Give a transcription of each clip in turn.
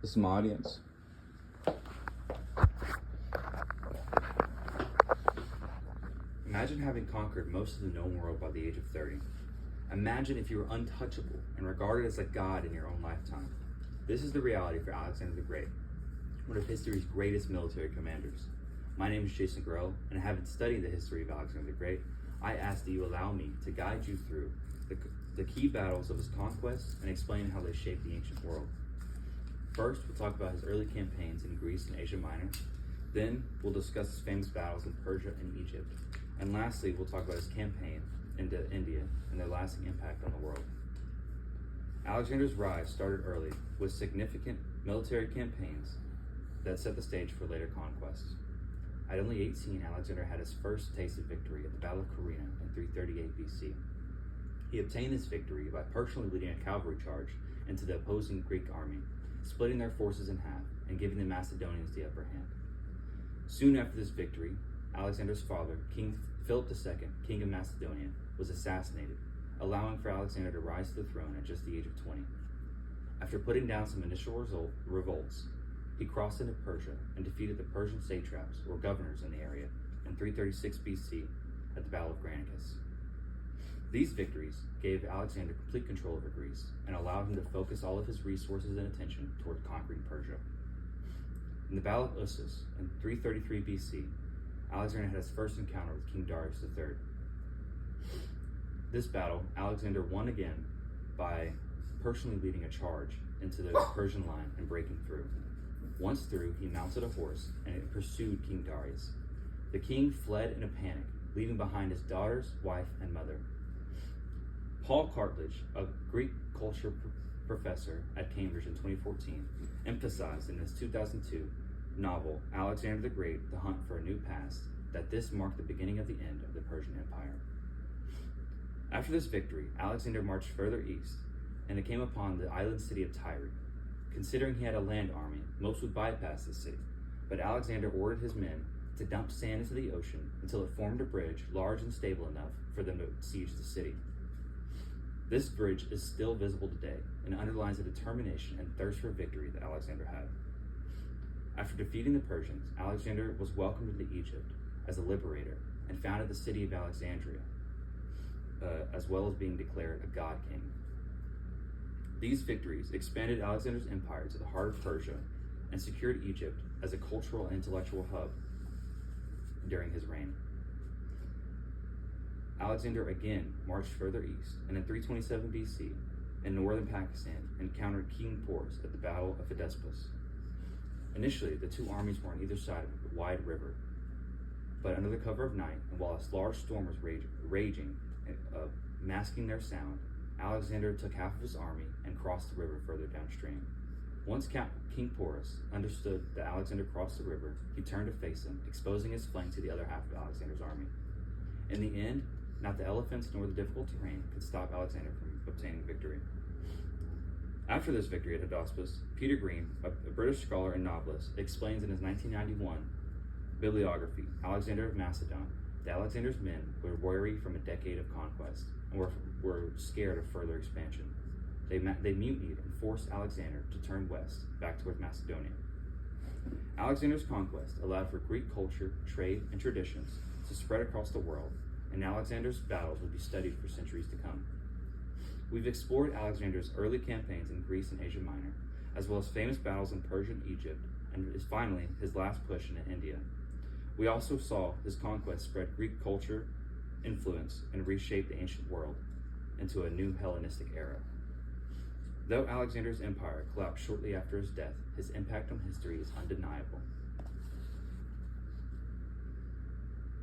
This is my audience. Imagine having conquered most of the known world by the age of 30. Imagine if you were untouchable and regarded as a god in your own lifetime. This is the reality for Alexander the Great, one of history's greatest military commanders. My name is Jason Grohl, and having studied the history of Alexander the Great, I ask that you allow me to guide you through the key battles of his conquests and explain how they shaped the ancient world. First, we'll talk about his early campaigns in Greece and Asia Minor. Then, we'll discuss his famous battles in Persia and Egypt. And lastly, we'll talk about his campaign into India and their lasting impact on the world. Alexander's rise started early with significant military campaigns that set the stage for later conquests. At only 18, Alexander had his first taste of victory at the Battle of Carina in 338 BC. He obtained this victory by personally leading a cavalry charge into the opposing Greek army, splitting their forces in half and giving the Macedonians the upper hand. Soon after this victory, Alexander's father, King Philip II, King of Macedonia, was assassinated, allowing for Alexander to rise to the throne at just the age of 20. After putting down some initial revolts, he crossed into Persia and defeated the Persian satraps, or governors in the area, in 336 BC at the Battle of Granicus. These victories gave Alexander complete control over Greece and allowed him to focus all of his resources and attention toward conquering Persia. In the Battle of Issus in 333 BC, Alexander had his first encounter with King Darius III. This battle, Alexander won again by personally leading a charge into the Persian line and breaking through. Once through, he mounted a horse and pursued King Darius. The king fled in a panic, leaving behind his daughters, wife, and mother. Paul Cartledge, a Greek culture professor at Cambridge in 2014, emphasized in his 2002 novel, Alexander the Great, The Hunt for a New Past, that this marked the beginning of the end of the Persian Empire. After this victory, Alexander marched further east, and it came upon the island city of Tyre. Considering he had a land army, most would bypass this city, but Alexander ordered his men to dump sand into the ocean until it formed a bridge large and stable enough for them to siege the city. This bridge is still visible today and underlines the determination and thirst for victory that Alexander had. After defeating the Persians, Alexander was welcomed into Egypt as a liberator and founded the city of Alexandria, as well as being declared a god king. These victories expanded Alexander's empire to the heart of Persia and secured Egypt as a cultural and intellectual hub during his reign. Alexander again marched further east, and in 327 BC, in northern Pakistan, encountered King Porus at the Battle of Hydaspes. Initially, the two armies were on either side of a wide river, but under the cover of night, and while a large storm was raging, masking their sound, Alexander took half of his army and crossed the river further downstream. Once King Porus understood that Alexander crossed the river, he turned to face him, exposing his flank to the other half of Alexander's army. In the end, not the elephants nor the difficult terrain could stop Alexander from obtaining victory. After this victory at Hydaspes, Peter Green, a British scholar and novelist, explains in his 1991 bibliography, Alexander of Macedon, that Alexander's men were weary from a decade of conquest and were scared of further expansion. They mutinied and forced Alexander to turn west, back towards Macedonia. Alexander's conquest allowed for Greek culture, trade, and traditions to spread across the world, and Alexander's battles will be studied for centuries to come. We've explored Alexander's early campaigns in Greece and Asia Minor, as well as famous battles in Persia and Egypt, and finally his last push into India. We also saw his conquest spread Greek culture, influence, and reshape the ancient world into a new Hellenistic era. Though Alexander's empire collapsed shortly after his death, his impact on history is undeniable.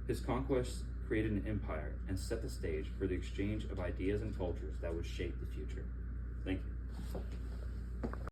His conquests created an empire and set the stage for the exchange of ideas and cultures that would shape the future. Thank you.